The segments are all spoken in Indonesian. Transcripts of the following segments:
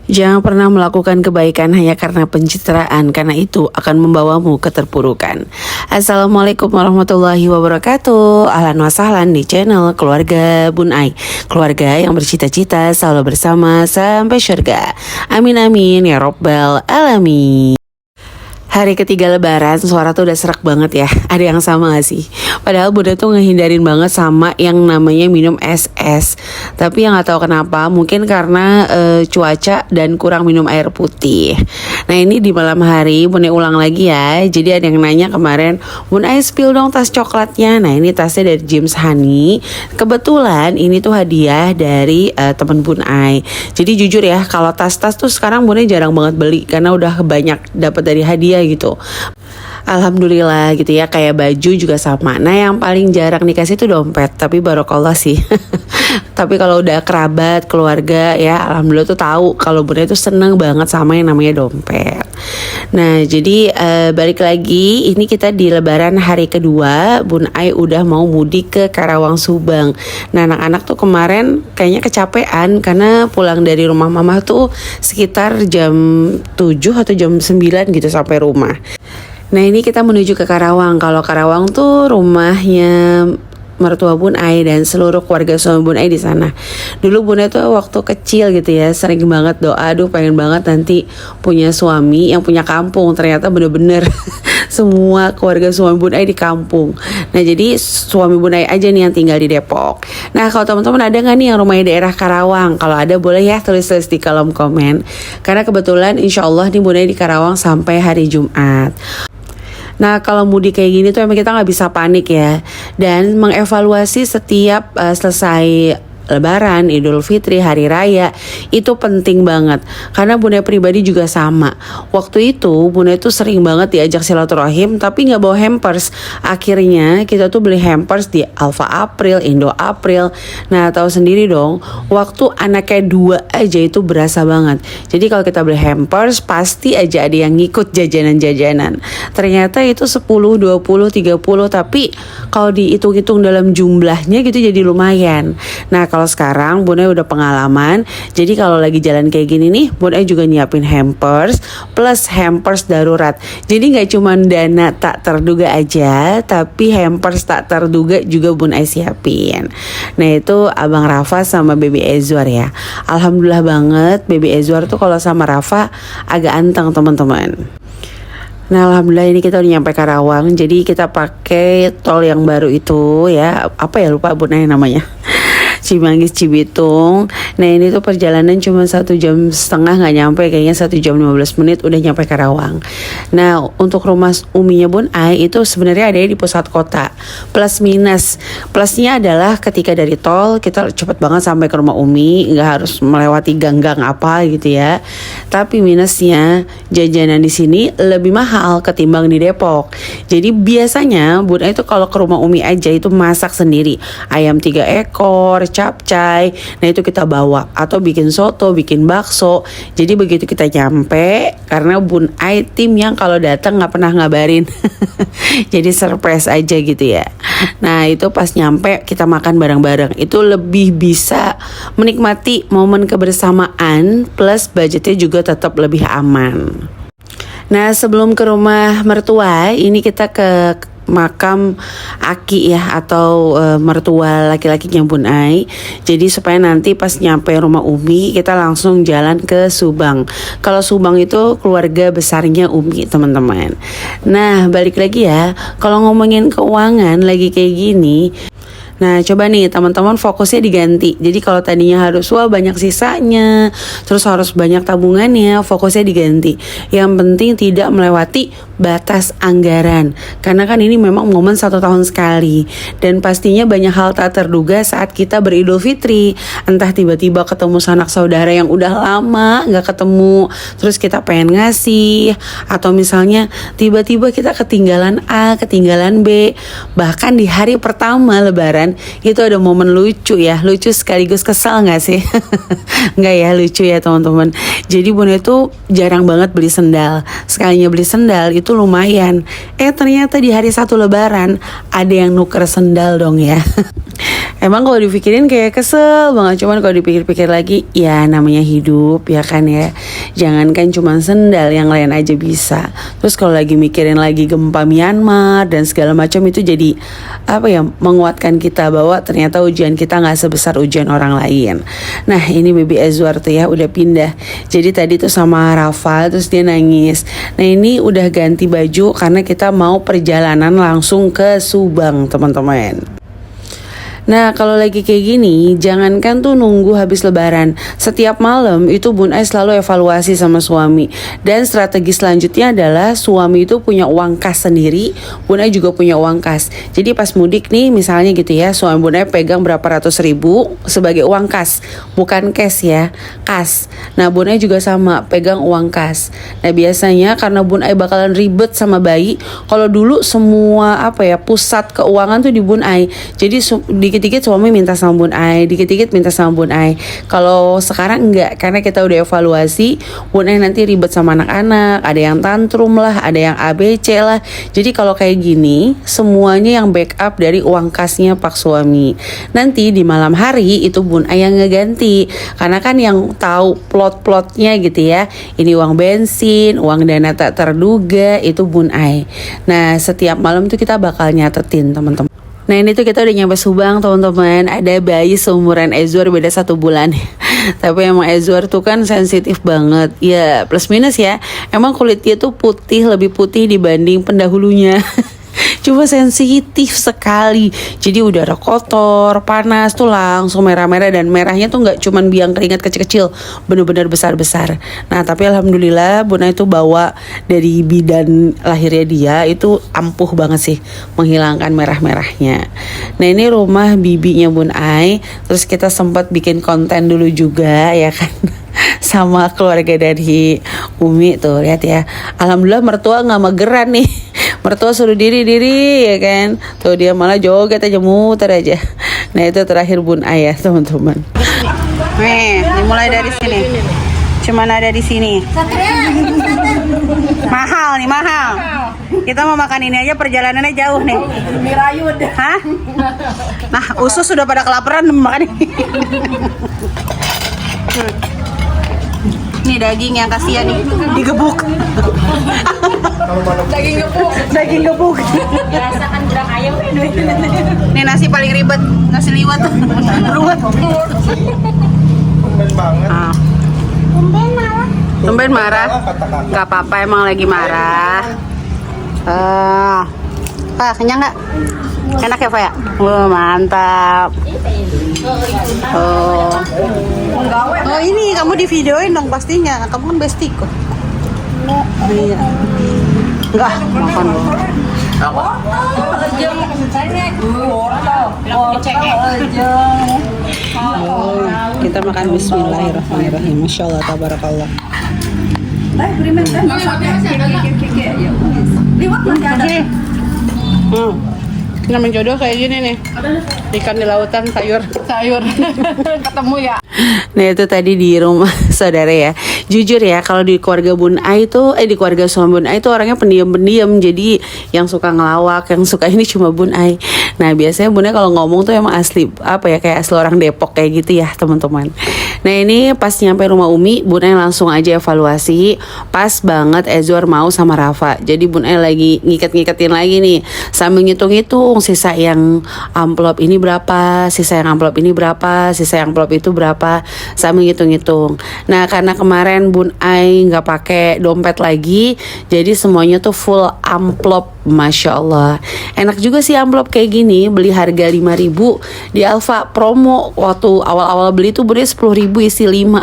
Jangan pernah melakukan kebaikan hanya karena pencitraan, karena itu akan membawamu ke terpurukan. Assalamualaikum warahmatullahi wabarakatuh. Ahlan wa sahlan di channel Keluarga Bun Ai, keluarga yang bercita-cita selalu bersama sampai syurga. Amin amin ya robbal alamin. Hari ketiga lebaran, suara tuh udah serak banget ya. Ada yang sama gak sih? Padahal Bunda tuh ngehindarin banget sama yang namanya minum es. Tapi yang gak tahu kenapa, mungkin karena cuaca dan kurang minum air putih. Nah ini di malam hari, Bunda ulang lagi ya. Jadi ada yang nanya kemarin, Bun Ai spill dong tas coklatnya. Nah ini tasnya dari James Honey. Kebetulan ini tuh hadiah dari teman Bun Ai. Jadi jujur ya, kalau tas-tas tuh sekarang Bunda jarang banget beli, karena udah banyak dapat dari hadiah gitu. Alhamdulillah gitu ya, kayak baju juga sama. Nah yang paling jarang dikasih itu dompet, tapi barokallah sih. Tapi kalau udah kerabat, keluarga ya, alhamdulillah tuh tahu kalau Bunda itu seneng banget sama yang namanya dompet. Nah jadi balik lagi, ini kita di lebaran hari kedua, Bun Ai udah mau mudik ke Karawang Subang. Nah anak-anak tuh kemarin kayaknya kecapean karena pulang dari rumah mama tuh sekitar jam 7 atau jam 9 gitu sampai rumah. Nah ini kita menuju ke Karawang. Kalau Karawang tuh rumahnya mertua Bun Ai dan seluruh keluarga suami Bun Ai di sana. Dulu Bun Ai tuh waktu kecil gitu ya, sering banget doa, aduh pengen banget nanti punya suami yang punya kampung. Ternyata bener-bener semua keluarga suami Bun Ai di kampung. Nah jadi suami Bun Ai aja nih yang tinggal di Depok. Nah kalau teman-teman ada nggak nih yang rumahnya daerah Karawang? Kalau ada boleh ya tulis-tulis di kolom komen. Karena kebetulan insya Allah nih Bun Ai di Karawang sampai hari Jumat. Nah kalau mudik kayak gini tuh emang kita gak bisa panik ya. Dan mengevaluasi setiap selesai Lebaran, Idul Fitri, Hari Raya itu penting banget. Karena Bunda pribadi juga sama. Waktu itu Bunda itu sering banget diajak silaturahim tapi gak bawa hampers. Akhirnya kita tuh beli hampers di Alfa April, Indo April. Nah tahu sendiri dong, waktu anaknya 2 aja itu berasa banget. Jadi kalau kita beli hampers pasti aja ada yang ngikut jajanan-jajanan. Ternyata itu 10, 20, 30. Tapi kalau dihitung-hitung dalam jumlahnya gitu jadi lumayan. Nah kalau sekarang Bun Ai udah pengalaman, jadi kalau lagi jalan kayak gini nih, Bun Ai juga nyiapin hampers plus hampers darurat. Jadi nggak cuma dana tak terduga aja, tapi hampers tak terduga juga Bun Ai siapin. Nah itu Abang Rafa sama Baby Ezwar ya. Alhamdulillah banget, Baby Ezwar tuh kalau sama Rafa agak anteng teman-teman. Nah alhamdulillah ini kita udah nyampe Karawang. Jadi kita pakai tol yang baru itu ya, apa ya lupa Bun Ai namanya, Cimanggis Cibitung. Nah ini tuh perjalanan cuma 1,5 jam, gak nyampe, kayaknya 1 jam 15 menit udah nyampe Karawang. Nah untuk rumah uminya Bun Ai itu sebenarnya ada di pusat kota. Plus minus, plusnya adalah ketika dari tol kita cepet banget sampai ke rumah umi, gak harus melewati gang-gang apa gitu ya. Tapi minusnya jajanan di sini lebih mahal ketimbang di Depok. Jadi biasanya Bun Ai itu kalau ke rumah umi aja itu masak sendiri, ayam 3 ekor, capcay, nah itu kita bawa, atau bikin soto, bikin bakso. Jadi begitu kita nyampe, karena Bun Ai tim yang kalau datang nggak pernah ngabarin, jadi surprise aja gitu ya. Nah itu pas nyampe kita makan bareng-bareng, itu lebih bisa menikmati momen kebersamaan, plus budgetnya juga tetap lebih aman. Nah sebelum ke rumah mertua, ini kita ke makam Aki ya, atau mertua laki-lakinya Bun Ai. Jadi supaya nanti pas nyampe rumah Umi kita langsung jalan ke Subang. Kalau Subang itu keluarga besarnya Umi teman-teman. Nah balik lagi ya, kalau ngomongin keuangan lagi kayak gini, nah coba nih teman-teman fokusnya diganti. Jadi kalau tadinya harus banyak sisanya, terus harus banyak tabungannya, fokusnya diganti. Yang penting tidak melewati batas anggaran, karena kan ini memang momen 1 tahun sekali. Dan pastinya banyak hal tak terduga saat kita beridul fitri. Entah tiba-tiba ketemu sanak saudara yang udah lama gak ketemu, terus kita pengen ngasih, atau misalnya tiba-tiba kita ketinggalan A, ketinggalan B. Bahkan di hari pertama lebaran itu ada momen lucu ya, lucu sekaligus kesal gak sih? Enggak ya, lucu ya teman-teman. Jadi Bun itu jarang banget beli sendal. Sekalinya beli sendal itu lumayan. Ternyata di hari 1 lebaran ada yang nuker sendal dong ya. Emang kalau dipikirin kayak kesel banget, cuman kalau dipikir-pikir lagi, ya namanya hidup ya kan ya. Jangankan cuma sendal, yang lain aja bisa. Terus kalau lagi mikirin lagi gempa Myanmar dan segala macam, itu jadi apa ya, menguatkan kita bahwa ternyata ujian kita nggak sebesar ujian orang lain. Nah ini Baby Azwar tuh ya udah pindah. Jadi tadi tuh sama Rafa, terus dia nangis. Nah ini udah ganti baju karena kita mau perjalanan langsung ke Subang teman-teman. Nah kalau lagi kayak gini, jangankan tuh nunggu habis lebaran, setiap malam itu Bun Ai selalu evaluasi sama suami. Dan strategi selanjutnya adalah suami itu punya uang kas sendiri, Bun Ai juga punya uang kas. Jadi pas mudik nih misalnya gitu ya, suami Bun Ai pegang berapa ratus ribu sebagai uang kas, bukan cash ya, kas. Nah Bun Ai juga sama, pegang uang kas. Nah biasanya karena Bun Ai bakalan ribet sama bayi, kalau dulu semua apa ya, pusat keuangan tuh di Bun Ai. Jadi dikit-dikit suami minta sama Bun Ai, dikit-dikit minta sama Bun Ai. Kalau sekarang enggak, karena kita udah evaluasi, Bun Ai nanti ribet sama anak-anak, ada yang tantrum lah, ada yang ABC lah. Jadi kalau kayak gini, semuanya yang backup dari uang kasnya Pak suami. Nanti di malam hari itu Bun Ai yang ngeganti, karena kan yang tahu plot-plotnya gitu ya. Ini uang bensin, uang dana tak terduga, itu Bun Ai. Nah setiap malam tuh kita bakal nyatetin teman-teman. Nah ini tuh kita udah nyampe Subang teman-teman. Ada bayi seumuran Azwar, beda 1 bulan. Tapi emang Azwar tuh kan sensitif banget. Ya plus minus ya, emang kulitnya tuh putih, lebih putih dibanding pendahulunya. Cuma sensitif sekali. Jadi udara kotor, panas tuh langsung merah-merah. Dan merahnya tuh gak cuman biang keringat kecil-kecil, bener-bener besar-besar. Nah tapi alhamdulillah Bun Ai tuh bawa dari bidan lahirnya dia, itu ampuh banget sih menghilangkan merah-merahnya. Nah ini rumah bibinya Bun Ai. Terus kita sempat bikin konten dulu juga ya kan, sama keluarga dari Umi tuh, lihat ya. Alhamdulillah mertua gak mageran nih. Mertua suruh diri ya kan. Tuh dia malah joget aja, muter aja. Nah itu terakhir Bun Ai ya teman-teman. Nih dimulai dari sini. Cuman ada di sini. Mahal nih, mahal. Kita mau makan ini aja perjalanannya jauh nih. Mirayud. Hah? Nah usus sudah pada kelaparan makan ini. Nih daging yang kasihan nih, digebuk. Daging gebuk. Rasakan gerang ayam. Nih nasi paling ribet, nasi liwet. Ruwet. Tumben banget. Tumben marah. Gak apa-apa, emang lagi marah. Pak, kenyang gak? Enak ya Pak ya? Mantap. Oh ini kamu di videoin dong pastinya. Kamu kan bestiko. Iya. Enggak, makan dulu. Kita makan bismillahirrahmanirrahim. Masya Allah, tabarakallah. Namanya jodoh kayak gini nih. Ikan di lautan, sayur Ketemu ya. Nah itu tadi di rumah saudara ya. Jujur ya, kalau di keluarga Bun Ai tuh, di keluarga suami Bun Ai tuh orangnya pendiam-pendiam. Jadi yang suka ngelawak, yang suka ini cuma Bun Ai. Nah biasanya Bun Ai kalau ngomong tuh emang asli, apa ya, kayak asli orang Depok kayak gitu ya teman-teman. Nah ini pas nyampe rumah Umi, Bun Ai langsung aja evaluasi. Pas banget Azwar mau sama Rafa. Jadi Bun Ai lagi ngiket-ngiketin lagi nih, sambil ngitung-ngitung sisa yang amplop ini berapa, sisa yang amplop ini berapa, sisa yang amplop itu berapa, sambil ngitung-ngitung. Nah karena kemarin Bun Ai nggak pakai dompet lagi, jadi semuanya tuh full amplop. Masya Allah, enak juga sih amplop kayak gini. Beli harga 5.000 di Alfa promo. Waktu awal-awal beli tuh beli 10.000 isi 5.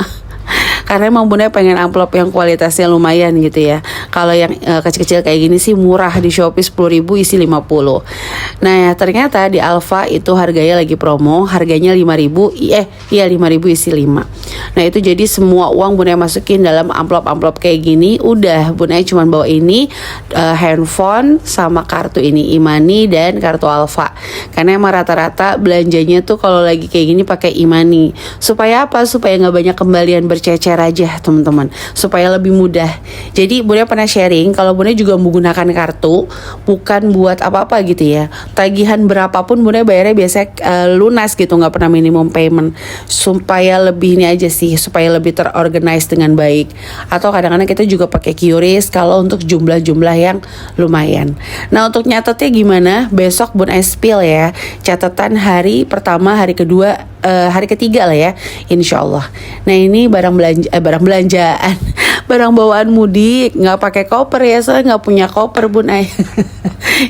Karena emang Bunda pengen amplop yang kualitasnya lumayan gitu ya. Kalau yang kecil-kecil kayak gini sih murah, di Shopee 10.000 isi 50. Nah ternyata di Alfa itu harganya lagi promo, harganya 5.000, 5.000 isi 5. Nah itu jadi semua uang Bunda masukin dalam amplop-amplop kayak gini. Udah Bunda cuman bawa ini, handphone sama kartu ini, Imani dan kartu Alfa. Karena emang rata-rata belanjanya tuh kalau lagi kayak gini pakai Imani. Supaya apa? Supaya nggak banyak kembalian bercecer share aja teman-teman supaya lebih mudah. Jadi Bunda pernah sharing kalau Bunda juga menggunakan kartu bukan buat apa-apa gitu ya. Tagihan berapapun Bunda bayarnya biasanya lunas gitu, nggak pernah minimum payment, supaya lebih ini aja sih, supaya lebih terorganize dengan baik. Atau kadang-kadang kita juga pakai QRIS kalau untuk jumlah-jumlah yang lumayan. Nah untuk nyatetnya gimana? Besok Bun spill ya catatan hari pertama, hari kedua, hari ketiga lah ya, insya Allah. Nah ini barang belanjaan, barang bawaan mudik, nggak pakai koper ya, soalnya nggak punya koper Bun Ay.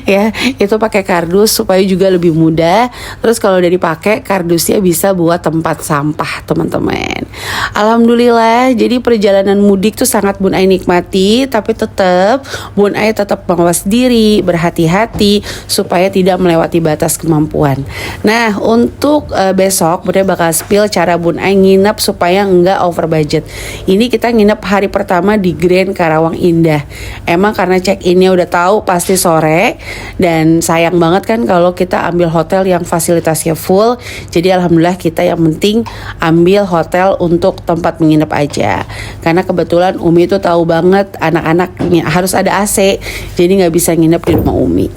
Ya itu pakai kardus supaya juga lebih mudah. Terus kalau udah dipakai kardusnya bisa buat tempat sampah teman-teman. Alhamdulillah, jadi perjalanan mudik tuh sangat Bun Ay nikmati, tapi tetap Bun Ay tetap mawas diri, berhati-hati supaya tidak melewati batas kemampuan. Nah untuk besok Bun Ay bakal spill cara Bun Ay nginep supaya enggak over budget. Ini kita nginep hari pertama di Grand Karawang Indah. Emang karena check innya udah tahu pasti sore, dan sayang banget kan kalau kita ambil hotel yang fasilitasnya full. Jadi alhamdulillah kita yang penting ambil hotel untuk tempat menginap aja. Karena kebetulan Umi itu tahu banget anak-anaknya harus ada AC, jadi nggak bisa nginep di rumah Umi.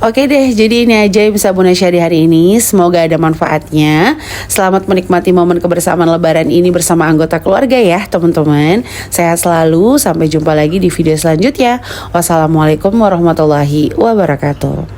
Oke deh, jadi ini aja yang bisa Bunda share di hari ini. Semoga ada manfaatnya. Selamat menikmati momen kebersamaan Lebaran ini bersama anggota keluarga ya teman-teman. Sehat selalu, sampai jumpa lagi di video selanjutnya. Wassalamualaikum warahmatullahi wabarakatuh.